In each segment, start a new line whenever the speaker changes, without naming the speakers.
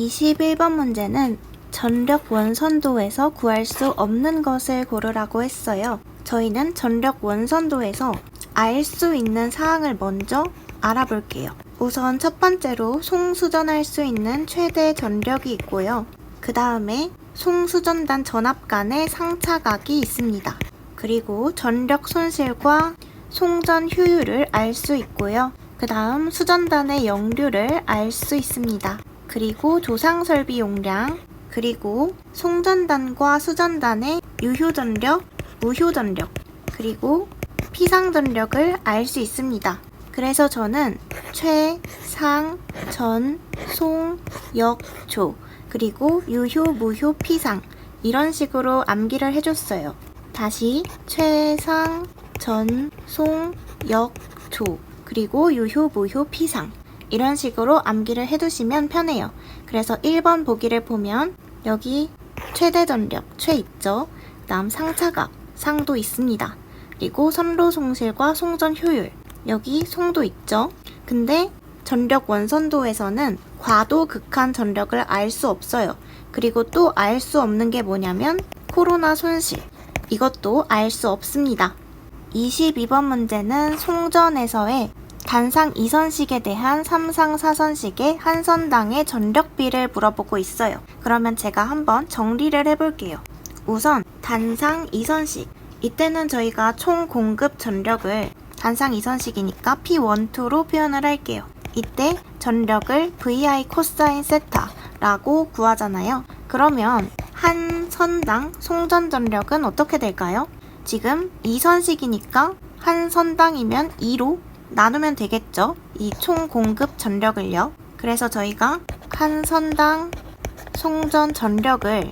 21번 문제는 전력 원선도에서 구할 수 없는 것을 고르라고 했어요. 저희는 전력 원선도에서 알 수 있는 사항을 먼저 알아볼게요. 우선 첫 번째로 송수전할 수 있는 최대 전력이 있고요. 그 다음에 송수전단 전압 간의 상차각이 있습니다. 그리고 전력 손실과 송전 효율을 알 수 있고요. 그 다음 수전단의 역류를 알 수 있습니다. 그리고 조상설비 용량, 그리고 송전단과 수전단의 유효전력, 무효전력, 그리고 피상전력을 알 수 있습니다. 그래서 저는 최, 상, 전, 송, 역, 조, 그리고 유효, 무효, 피상 이런 식으로 암기를 해줬어요. 다시 최, 상, 전, 송, 역, 조, 그리고 유효, 무효, 피상 이런 식으로 암기를 해두시면 편해요. 그래서 1번 보기를 보면 여기 최대 전력, 최 있죠? 그 다음 상차각, 상도 있습니다. 그리고 선로 송실과 송전 효율, 여기 송도 있죠? 근데 전력 원선도에서는 과도 극한 전력을 알 수 없어요. 그리고 또 알 수 없는 게 뭐냐면 코로나 손실, 이것도 알 수 없습니다. 22번 문제는 송전에서의 단상 2선식에 대한 3상 4선식의 한 선당의 전력비를 물어보고 있어요. 그러면 제가 한번 정리를 해볼게요. 우선 단상 2선식, 이때는 저희가 총 공급 전력을 단상 2선식이니까 P12로 표현을 할게요. 이때 전력을 VI 코사인 세타라고 구하잖아요. 그러면 한 선당 송전 전력은 어떻게 될까요? 지금 2선식이니까 한 선당이면 2로 나누면 되겠죠? 이 총 공급 전력을요. 그래서 저희가 한 선당 송전 전력을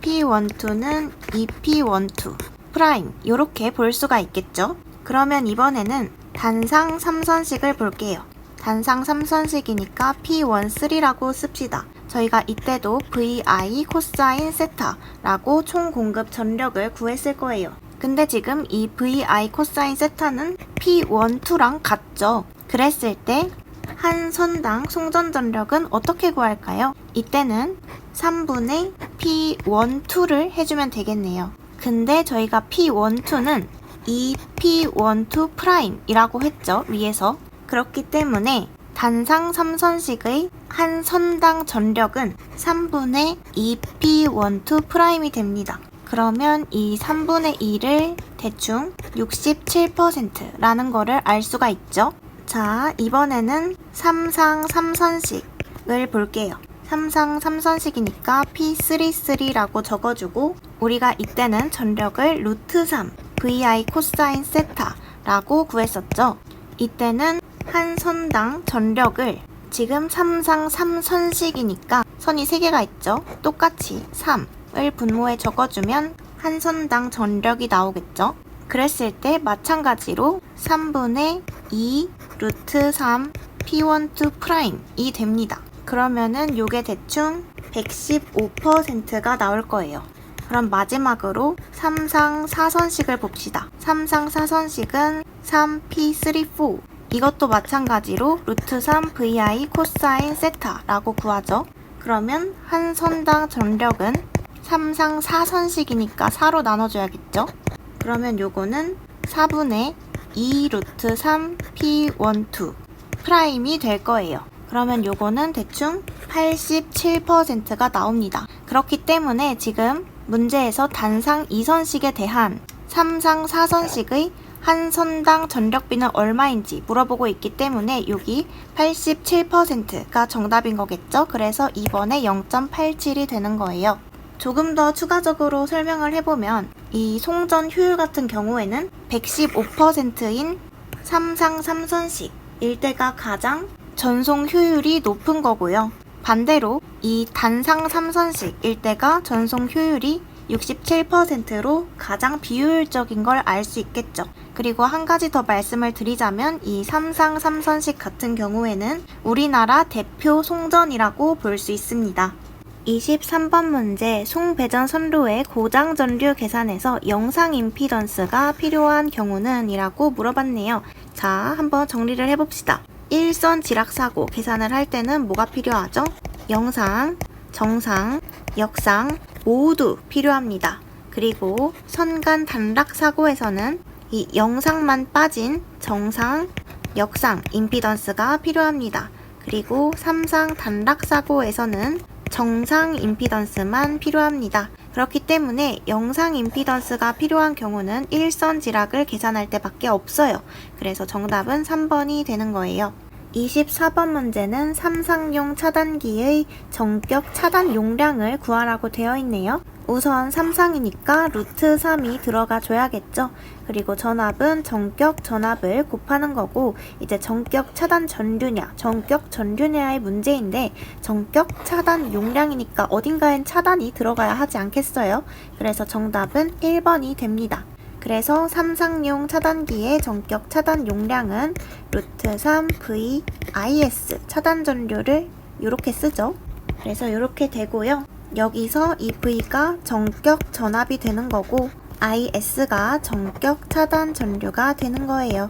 P12는 2P12 프라임 이렇게 볼 수가 있겠죠? 그러면 이번에는 단상 3선식을 볼게요. 단상 3선식이니까 P13라고 씁시다. 저희가 이때도 VI 코사인 세타라고 총 공급 전력을 구했을 거예요. 근데 지금 이 VI 코사인 세타는 P12랑 같죠? 그랬을 때 한 선당 송전 전력은 어떻게 구할까요? 이때는 3분의 P12를 해주면 되겠네요. 근데 저희가 P12는 2P12 프라임이라고 했죠, 위에서. 그렇기 때문에 단상 3선식의 한 선당 전력은 3분의 2P12 프라임이 됩니다. 그러면 이 3분의 2를 대충 67%라는 거를 알 수가 있죠. 자, 이번에는 3상 3선식을 볼게요. 3상 3선식이니까 P33라고 적어주고 우리가 이때는 전력을 루트 3 VI 코사인 세타라고 구했었죠. 이때는 한 선당 전력을 지금 3상 3선식이니까 선이 3개가 있죠. 똑같이 3을 분모에 적어주면 한 선당 전력이 나오겠죠. 그랬을 때 마찬가지로 3분의 2 루트 3 P12 프라임이 됩니다. 그러면은 요게 대충 115%가 나올 거예요. 그럼 마지막으로 3상 4선식을 봅시다. 3상 4선식은 3P34 이것도 마찬가지로 루트 3 VI 코사인 세타라고 구하죠. 그러면 한 선당 전력은 3상 4선식이니까 4로 나눠줘야겠죠. 그러면 요거는 4분의 2 루트 3 P12 프라임이 될 거예요. 그러면 요거는 대충 87%가 나옵니다. 그렇기 때문에 지금 문제에서 단상 2선식에 대한 3상 4선식의 한 선당 전력비는 얼마인지 물어보고 있기 때문에 여기 87%가 정답인 거겠죠? 그래서 2번에 0.87이 되는 거예요. 조금 더 추가적으로 설명을 해보면 이 송전 효율 같은 경우에는 115%인 3상 3선식일 때가 가장 전송 효율이 높은 거고요. 반대로 이 단상 3선식일 때가 전송 효율이 67%로 가장 비효율적인 걸 알 수 있겠죠. 그리고 한 가지 더 말씀을 드리자면 이 3상 3선식 같은 경우에는 우리나라 대표 송전이라고 볼 수 있습니다. 23번 문제, 송배전 선로의 고장 전류 계산에서 영상 임피던스가 필요한 경우는? 이라고 물어봤네요. 자, 한번 정리를 해봅시다. 일선 지락사고 계산을 할 때는 뭐가 필요하죠? 영상, 정상, 역상 모두 필요합니다. 그리고 선간 단락 사고에서는 이 영상만 빠진 정상, 역상 임피던스가 필요합니다. 그리고 삼상 단락 사고에서는 정상 임피던스만 필요합니다. 그렇기 때문에 영상 임피던스가 필요한 경우는 일선 지락을 계산할 때밖에 없어요. 그래서 정답은 3번이 되는 거예요. 24번 문제는 삼상용 차단기의 전격 차단 용량을 구하라고 되어 있네요. 우선 삼상이니까 루트 3이 들어가 줘야겠죠. 그리고 전압은 전격 전압을 곱하는 거고, 이제 전격 차단 전류냐, 전격 전류냐의 문제인데 전격 차단 용량이니까 어딘가엔 차단이 들어가야 하지 않겠어요? 그래서 정답은 1번이 됩니다. 그래서 삼상용 차단기의 전격 차단 용량은 루트 3 V IS 차단 전류를 이렇게 쓰죠. 그래서 이렇게 되고요. 여기서 이 V가 전격 전압이 되는 거고 IS가 전격 차단 전류가 되는 거예요.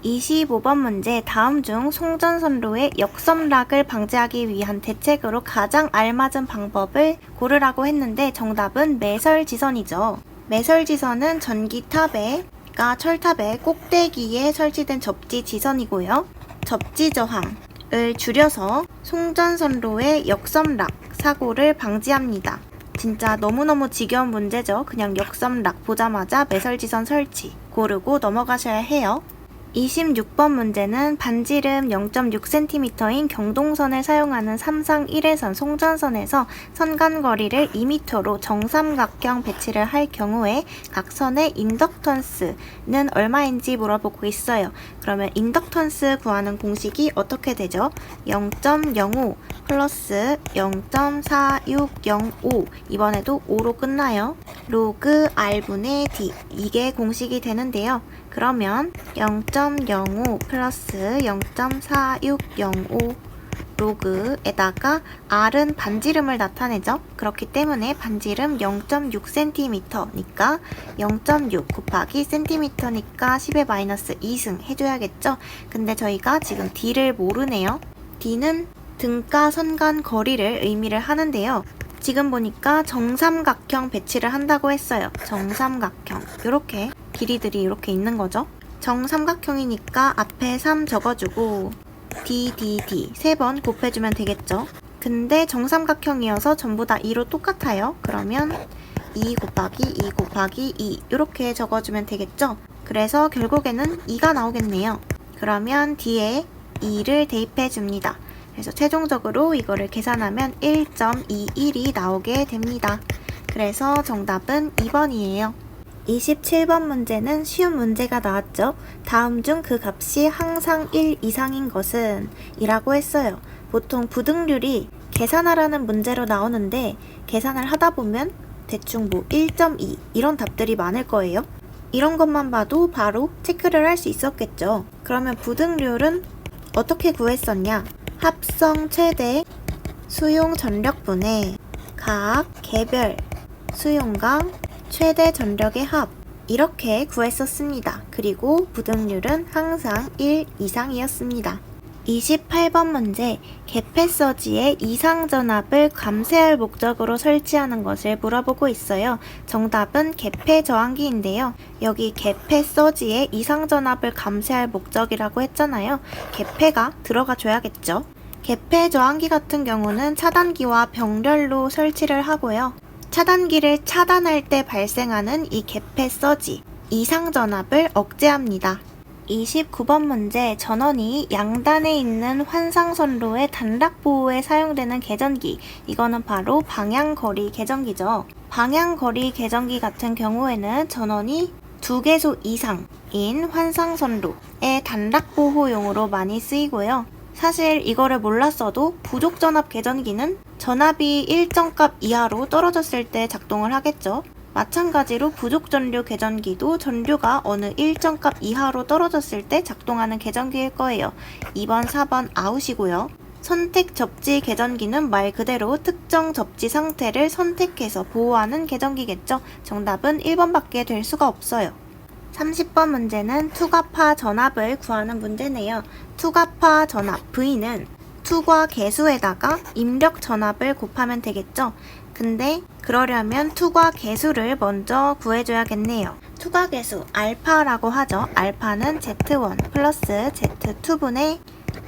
25번 문제, 다음 중 송전선로의 역섬락을 방지하기 위한 대책으로 가장 알맞은 방법을 고르라고 했는데 정답은 매설지선이죠. 매설지선은 전기탑에가 철탑의 꼭대기에 설치된 접지지선이고요. 접지저항을 줄여서 송전선로의 역섬락 사고를 방지합니다. 진짜 너무너무 지겨운 문제죠. 그냥 역섬락 보자마자 매설지선 설치 고르고 넘어가셔야 해요. 26번 문제는 반지름 0.6cm인 경동선을 사용하는 삼상 1회선 송전선에서 선간거리를 2m로 정삼각형 배치를 할 경우에 각 선의 인덕턴스는 얼마인지 물어보고 있어요. 그러면 인덕턴스 구하는 공식이 어떻게 되죠? 0.05 플러스 0.4605 이번에도 5로 끝나요. 로그 R분의 D 이게 공식이 되는데요. 그러면 0.05 플러스 0.4605 로그에다가 R은 반지름을 나타내죠. 그렇기 때문에 반지름 0.6cm니까 0.6 곱하기 cm니까 10의 마이너스 2승 해줘야겠죠. 근데 저희가 지금 D를 모르네요. D는 등가 선간 거리를 의미를 하는데요. 지금 보니까 정삼각형 배치를 한다고 했어요. 정삼각형 이렇게 길이들이 이렇게 있는 거죠. 정삼각형이니까 앞에 3 적어주고 DDD 3번 곱해주면 되겠죠. 근데 정삼각형이어서 전부 다 2로 똑같아요. 그러면 2 곱하기 2 곱하기 2 이렇게 적어주면 되겠죠. 그래서 결국에는 2가 나오겠네요. 그러면 D에 2를 대입해줍니다. 그래서 최종적으로 이거를 계산하면 1.21이 나오게 됩니다. 그래서 정답은 2번이에요. 27번 문제는 쉬운 문제가 나왔죠. 다음 중 그 값이 항상 1 이상인 것은? 이라고 했어요. 보통 부등률이 계산하라는 문제로 나오는데 계산을 하다 보면 대충 1.2 이런 답들이 많을 거예요. 이런 것만 봐도 바로 체크를 할 수 있었겠죠. 그러면 부등률은 어떻게 구했었냐? 합성 최대 수용 전력분의 각 개별 수용과 최대 전력의 합 이렇게 구했었습니다. 그리고 부등률은 항상 1 이상이었습니다. 28번 문제, 개폐서지에 이상전압을 감쇄할 목적으로 설치하는 것을 물어보고 있어요. 정답은 개폐저항기인데요. 여기 개폐서지에 이상전압을 감쇄할 목적이라고 했잖아요. 개폐가 들어가 줘야겠죠. 개폐저항기 같은 경우는 차단기와 병렬로 설치를 하고요. 차단기를 차단할 때 발생하는 이 개폐서지, 이상전압을 억제합니다. 29번 문제, 전원이 양단에 있는 환상선로의 단락보호에 사용되는 계전기, 이거는 바로 방향거리 계전기죠. 방향거리 계전기 같은 경우에는 전원이 2개소 이상인 환상선로의 단락보호용으로 많이 쓰이고요. 사실 이거를 몰랐어도 부족전압 계전기는 전압이 일정 값 이하로 떨어졌을 때 작동을 하겠죠. 마찬가지로 부족전류 계전기도 전류가 어느 일정 값 이하로 떨어졌을 때 작동하는 계전기일 거예요. 2번, 4번 아웃이고요. 선택 접지 계전기는 말 그대로 특정 접지 상태를 선택해서 보호하는 계전기겠죠. 정답은 1번밖에 될 수가 없어요. 30번 문제는 투과파 전압을 구하는 문제네요. 투과파 전압 V는 투과 계수에다가 입력 전압을 곱하면 되겠죠. 근데 그러려면 투과 계수를 먼저 구해줘야겠네요. 투과 계수 알파라고 하죠. 알파는 Z1 플러스 Z2분의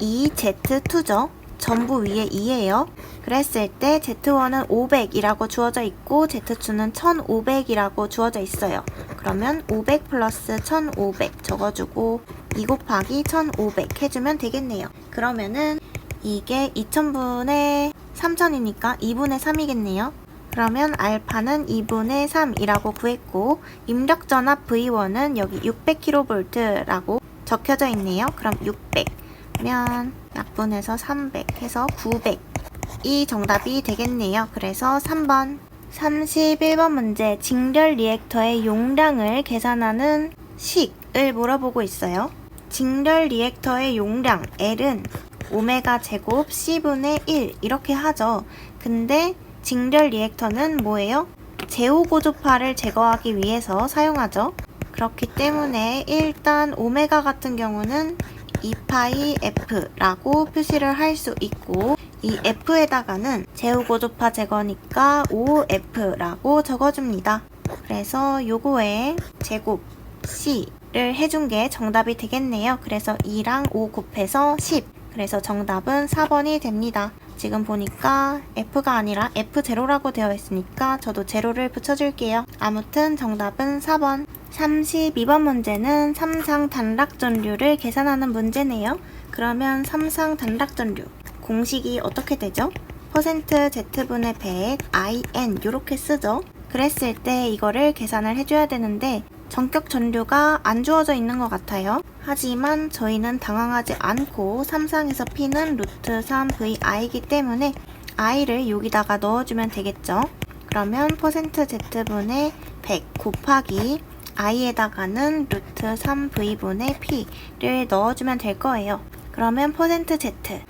2Z2죠. 전부 위에 2예요. 그랬을 때 Z1은 500이라고 주어져 있고 Z2는 1500이라고 주어져 있어요. 그러면 500 플러스 1500 적어주고 2 곱하기 1500 해주면 되겠네요. 그러면은 이게 2000분의 3000이니까 2분의 3이겠네요. 그러면 알파는 2분의 3이라고 구했고 입력 전압 V1은 여기 600kV라고 적혀져 있네요. 그럼 600면 약분해서 300 해서 900이 정답이 되겠네요. 그래서 3번. 31번 문제 직렬 리액터의 용량을 계산하는 식을 물어보고 있어요. 직렬 리액터의 용량 L은 오메가 제곱 C분의 1 이렇게 하죠. 근데 직렬 리액터는 뭐예요? 제호고조파를 제거하기 위해서 사용하죠. 그렇기 때문에 일단 오메가 같은 경우는 2파이 F라고 표시를 할 수 있고 이 F에다가는 제호고조파 제거니까 5F라고 적어줍니다. 그래서 요거에 제곱 C를 해준 게 정답이 되겠네요. 그래서 2랑 5 곱해서 10. 그래서 정답은 4번이 됩니다. 지금 보니까 F가 아니라 F0라고 되어 있으니까 저도 제로를 붙여줄게요. 아무튼 정답은 4번. 32번 문제는 삼상 단락전류를 계산하는 문제네요. 그러면 삼상 단락전류 공식이 어떻게 되죠? %Z분의 100 IN 이렇게 쓰죠. 그랬을 때 이거를 계산을 해줘야 되는데 전격 전류가 안 주어져 있는 것 같아요. 하지만 저희는 당황하지 않고 삼상에서 P는 루트 3VI이기 때문에 I를 여기다가 넣어주면 되겠죠. 그러면 %Z분의 100 곱하기 I에다가는 루트 3V분의 P를 넣어주면 될 거예요. 그러면 %Z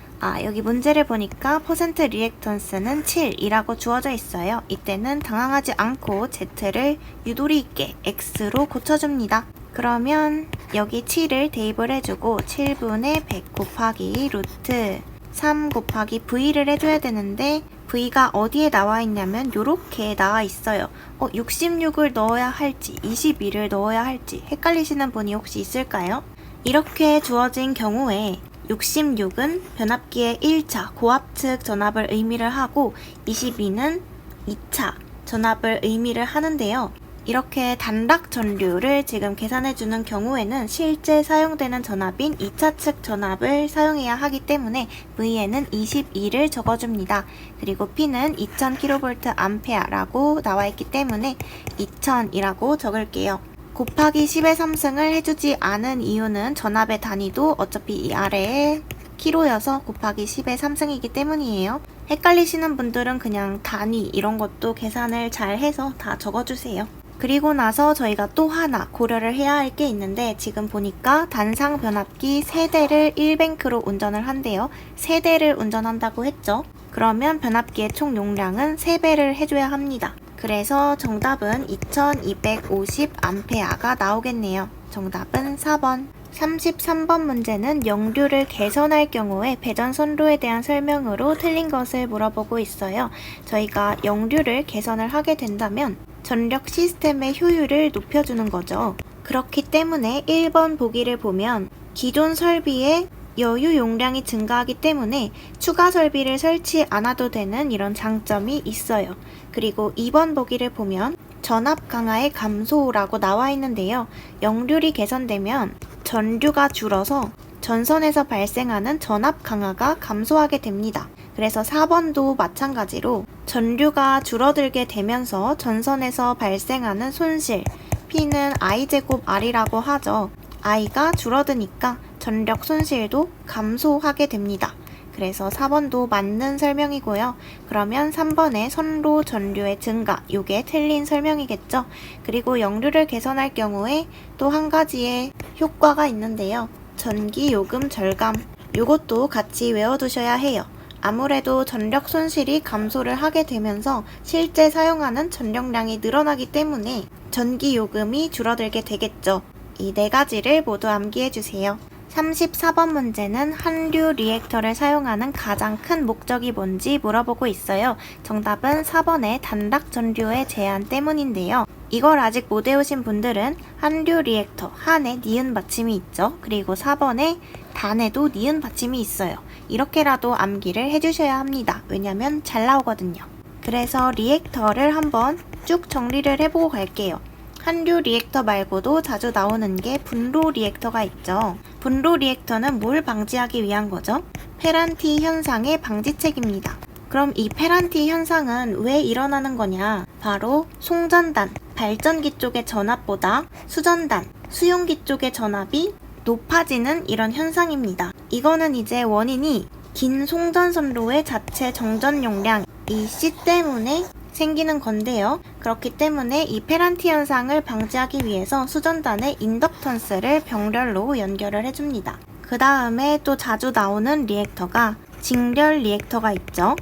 여기 문제를 보니까 퍼센트 리액턴스는 7이라고 주어져 있어요. 이때는 당황하지 않고 Z를 유도리 있게 X로 고쳐줍니다. 그러면 여기 7을 대입을 해주고 7분의 100 곱하기 루트 3 곱하기 V를 해줘야 되는데 V가 어디에 나와 있냐면 요렇게 나와 있어요. 66을 넣어야 할지 22를 넣어야 할지 헷갈리시는 분이 혹시 있을까요? 이렇게 주어진 경우에 66은 변압기의 1차 고압측 전압을 의미를 하고 22는 2차 전압을 의미를 하는데요. 이렇게 단락 전류를 지금 계산해주는 경우에는 실제 사용되는 전압인 2차 측 전압을 사용해야 하기 때문에 V에는 22를 적어줍니다. 그리고 P는 2000kVA라고 나와있기 때문에 2000이라고 적을게요. 곱하기 10의 3승을 해주지 않은 이유는 전압의 단위도 어차피 이 아래에 키로여서 곱하기 10의 3승이기 때문이에요. 헷갈리시는 분들은 그냥 단위 이런 것도 계산을 잘 해서 다 적어주세요. 그리고 나서 저희가 또 하나 고려를 해야 할 게 있는데 지금 보니까 단상 변압기 3대를 1뱅크로 운전을 한대요. 3대를 운전한다고 했죠. 그러면 변압기의 총 용량은 3배를 해줘야 합니다. 그래서 정답은 2250A가 나오겠네요. 정답은 4번. 33번 문제는 역류를 개선할 경우에 배전 선로에 대한 설명으로 틀린 것을 물어보고 있어요. 저희가 역류를 개선을 하게 된다면 전력 시스템의 효율을 높여주는 거죠. 그렇기 때문에 1번 보기를 보면 기존 설비의 여유 용량이 증가하기 때문에 추가 설비를 설치 않아도 되는 이런 장점이 있어요. 그리고 2번 보기를 보면 전압 강화의 감소라고 나와 있는데요. 역률이 개선되면 전류가 줄어서 전선에서 발생하는 전압 강화가 감소하게 됩니다. 그래서 4번도 마찬가지로 전류가 줄어들게 되면서 전선에서 발생하는 손실 P는 I제곱 R이라고 하죠. I가 줄어드니까 전력 손실도 감소하게 됩니다. 그래서 4번도 맞는 설명이고요. 그러면 3번의 선로 전류의 증가, 요게 틀린 설명이겠죠. 그리고 역류를 개선할 경우에 또 한 가지의 효과가 있는데요. 전기 요금 절감, 요것도 같이 외워두셔야 해요. 아무래도 전력 손실이 감소를 하게 되면서 실제 사용하는 전력량이 늘어나기 때문에 전기 요금이 줄어들게 되겠죠. 이 네 가지를 모두 암기해주세요. 34번 문제는 한류 리액터를 사용하는 가장 큰 목적이 뭔지 물어보고 있어요. 정답은 4번의 단락 전류의 제한 때문인데요. 이걸 아직 못 외우신 분들은 한류 리액터, 한에 니은 받침이 있죠. 그리고 4번에 단에도 니은 받침이 있어요. 이렇게라도 암기를 해주셔야 합니다. 왜냐면 잘 나오거든요. 그래서 리액터를 한번 쭉 정리를 해보고 갈게요. 한류 리액터 말고도 자주 나오는 게 분로 리액터가 있죠. 분로 리액터는 뭘 방지하기 위한 거죠? 페란티 현상의 방지책입니다. 그럼 이 페란티 현상은 왜 일어나는 거냐? 바로 송전단, 발전기 쪽의 전압보다 수전단, 수용기 쪽의 전압이 높아지는 이런 현상입니다. 이거는 이제 원인이 긴 송전선로의 자체 정전 용량, 이 C 때문에 생기는 건데요. 그렇기 때문에 이 페란티 현상을 방지하기 위해서 수전단의 인덕턴스를 병렬로 연결을 해줍니다. 그 다음에 또 자주 나오는 리액터가 직렬 리액터가 있죠.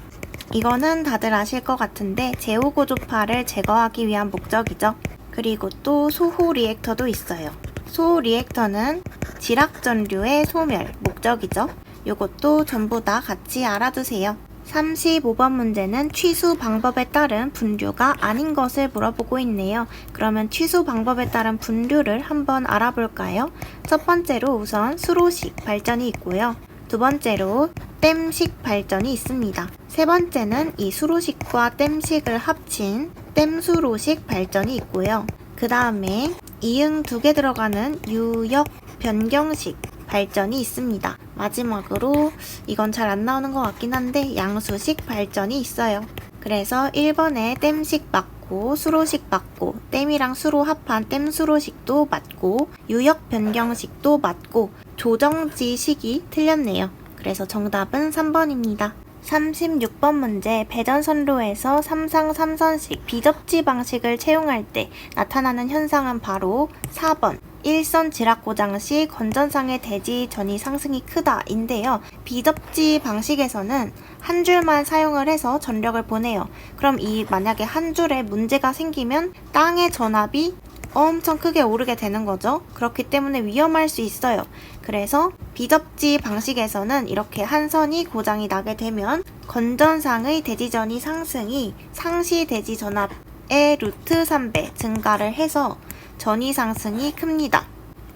이거는 다들 아실 것 같은데 제후고조파를 제거하기 위한 목적이죠. 그리고 또 소호 리액터도 있어요. 소호 리액터는 지락전류의 소멸 목적이죠. 요것도 전부 다 같이 알아두세요. 35번 문제는 취수 방법에 따른 분류가 아닌 것을 물어보고 있네요. 그러면 취수 방법에 따른 분류를 한번 알아볼까요? 첫 번째로 우선 수로식 발전이 있고요. 두 번째로 댐식 발전이 있습니다. 세 번째는 이 수로식과 댐식을 합친 댐수로식 발전이 있고요. 그 다음에 이응 2개 들어가는 유역 변경식 발전이 있습니다. 마지막으로 이건 잘 안 나오는 것 같긴 한데 양수식 발전이 있어요. 그래서 1번에 댐식 맞고 수로식 맞고 댐이랑 수로 합한 댐수로식도 맞고 유역 변경식도 맞고 조정지식이 틀렸네요. 그래서 정답은 3번입니다. 36번 문제 배전선로에서 3상 3선식 비접지 방식을 채용할 때 나타나는 현상은 바로 4번 1선 지락 고장 시 건전상의 대지 전이 상승이 크다 인데요. 비접지 방식에서는 한 줄만 사용을 해서 전력을 보내요. 그럼 이 만약에 한 줄에 문제가 생기면 땅의 전압이 엄청 크게 오르게 되는 거죠. 그렇기 때문에 위험할 수 있어요. 그래서 비접지 방식에서는 이렇게 한 선이 고장이 나게 되면 건전상의 대지전이 상승이 상시 대지 전압의 루트 3배 증가를 해서 전위 상승이 큽니다.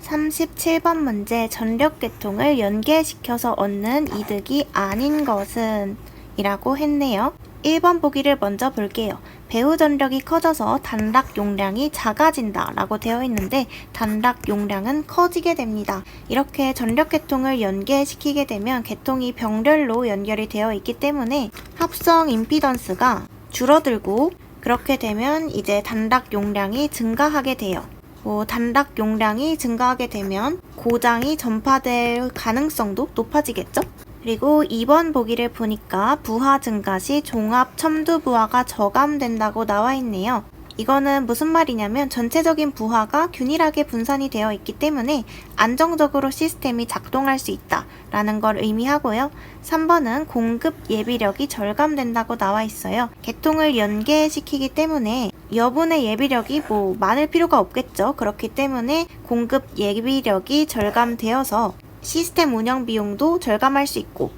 37번 문제 전력계통을 연계시켜서 얻는 이득이 아닌 것은 이라고 했네요. 1번 보기를 먼저 볼게요. 배후 전력이 커져서 단락 용량이 작아진다 라고 되어 있는데 단락 용량은 커지게 됩니다. 이렇게 전력 계통을 연계시키게 되면 계통이 병렬로 연결이 되어 있기 때문에 합성 임피던스가 줄어들고 그렇게 되면 이제 단락 용량이 증가하게 돼요. 단락 용량이 증가하게 되면 고장이 전파될 가능성도 높아지겠죠? 그리고 2번 보기를 보니까 부하 증가 시 종합 첨두 부하가 저감된다고 나와 있네요. 이거는 무슨 말이냐면 전체적인 부하가 균일하게 분산이 되어 있기 때문에 안정적으로 시스템이 작동할 수 있다라는 걸 의미하고요. 3번은 공급 예비력이 절감된다고 나와 있어요. 계통을 연계시키기 때문에 여분의 예비력이 많을 필요가 없겠죠. 그렇기 때문에 공급 예비력이 절감되어서 시스템 운영 비용도 절감할 수 있고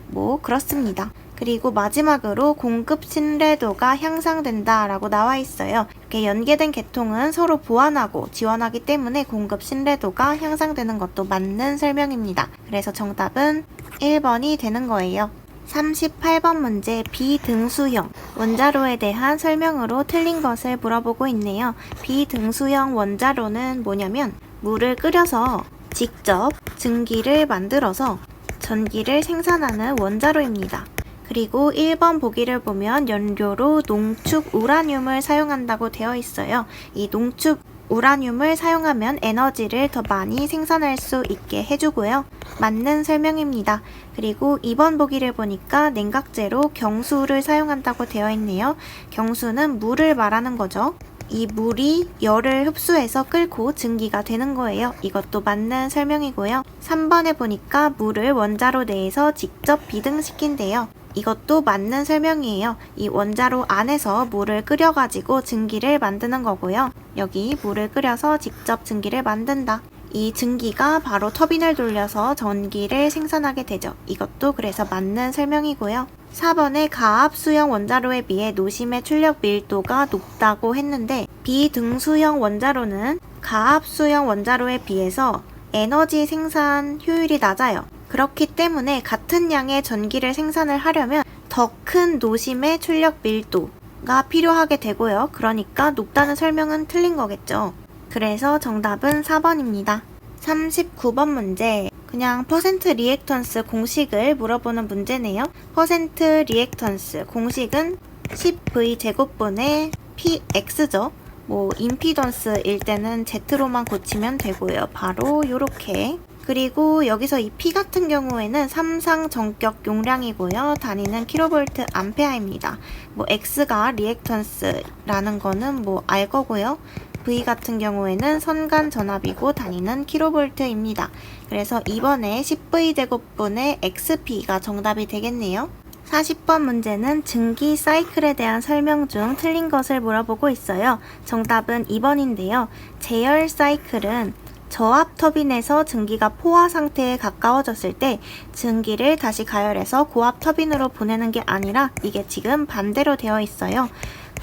그렇습니다. 그리고 마지막으로 공급 신뢰도가 향상된다 라고 나와 있어요. 이렇게 연계된 계통은 서로 보완하고 지원하기 때문에 공급 신뢰도가 향상되는 것도 맞는 설명입니다. 그래서 정답은 1번이 되는 거예요. 38번 문제 비등수형 원자로에 대한 설명으로 틀린 것을 물어보고 있네요. 비등수형 원자로는 뭐냐면 물을 끓여서 직접 증기를 만들어서 전기를 생산하는 원자로입니다. 그리고 1번 보기를 보면 연료로 농축 우라늄을 사용한다고 되어 있어요. 이 농축 우라늄을 사용하면 에너지를 더 많이 생산할 수 있게 해주고요. 맞는 설명입니다. 그리고 2번 보기를 보니까 냉각제로 경수를 사용한다고 되어 있네요. 경수는 물을 말하는 거죠. 이 물이 열을 흡수해서 끓고 증기가 되는 거예요. 이것도 맞는 설명이고요. 3번에 보니까 물을 원자로 내에서 직접 비등시킨대요. 이것도 맞는 설명이에요. 이 원자로 안에서 물을 끓여가지고 증기를 만드는 거고요. 여기 물을 끓여서 직접 증기를 만든다. 이 증기가 바로 터빈을 돌려서 전기를 생산하게 되죠. 이것도 그래서 맞는 설명이고요. 4번에 가압수형 원자로에 비해 노심의 출력 밀도가 높다고 했는데 비등수형 원자로는 가압수형 원자로에 비해서 에너지 생산 효율이 낮아요. 그렇기 때문에 같은 양의 전기를 생산을 하려면 더 큰 노심의 출력 밀도가 필요하게 되고요. 그러니까 높다는 설명은 틀린 거겠죠. 그래서 정답은 4번입니다. 39번 문제. 그냥 퍼센트 리액턴스 공식을 물어보는 문제네요. 퍼센트 리액턴스 공식은 10V 제곱분의 PX죠. 임피던스일 때는 Z로만 고치면 되고요. 바로 요렇게. 그리고 여기서 이 P 같은 경우에는 삼상 전격 용량이고요. 단위는 킬로볼트 암페어입니다. X가 리액턴스라는 거는 알 거고요. V 같은 경우에는 선간 전압이고 단위는 킬로볼트입니다. 그래서 이번에 10V제곱분의 XP가 정답이 되겠네요. 40번 문제는 증기 사이클에 대한 설명 중 틀린 것을 물어보고 있어요. 정답은 2번인데요. 제열 사이클은 저압 터빈에서 증기가 포화 상태에 가까워졌을 때 증기를 다시 가열해서 고압 터빈으로 보내는 게 아니라 이게 지금 반대로 되어 있어요.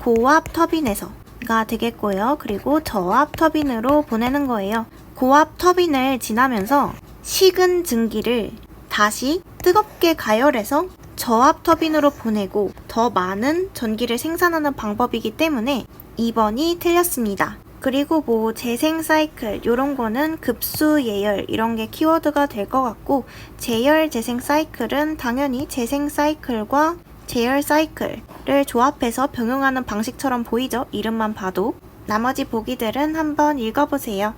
고압 터빈에서가 되겠고요. 그리고 저압 터빈으로 보내는 거예요. 고압 터빈을 지나면서 식은 증기를 다시 뜨겁게 가열해서 저압 터빈으로 보내고 더 많은 전기를 생산하는 방법이기 때문에 2번이 틀렸습니다. 그리고 재생 사이클 이런 거는 급수 예열 이런 게 키워드가 될 것 같고 제열 재생 사이클은 당연히 재생 사이클과 제열 사이클을 조합해서 병용하는 방식처럼 보이죠? 이름만 봐도. 나머지 보기들은 한번 읽어보세요.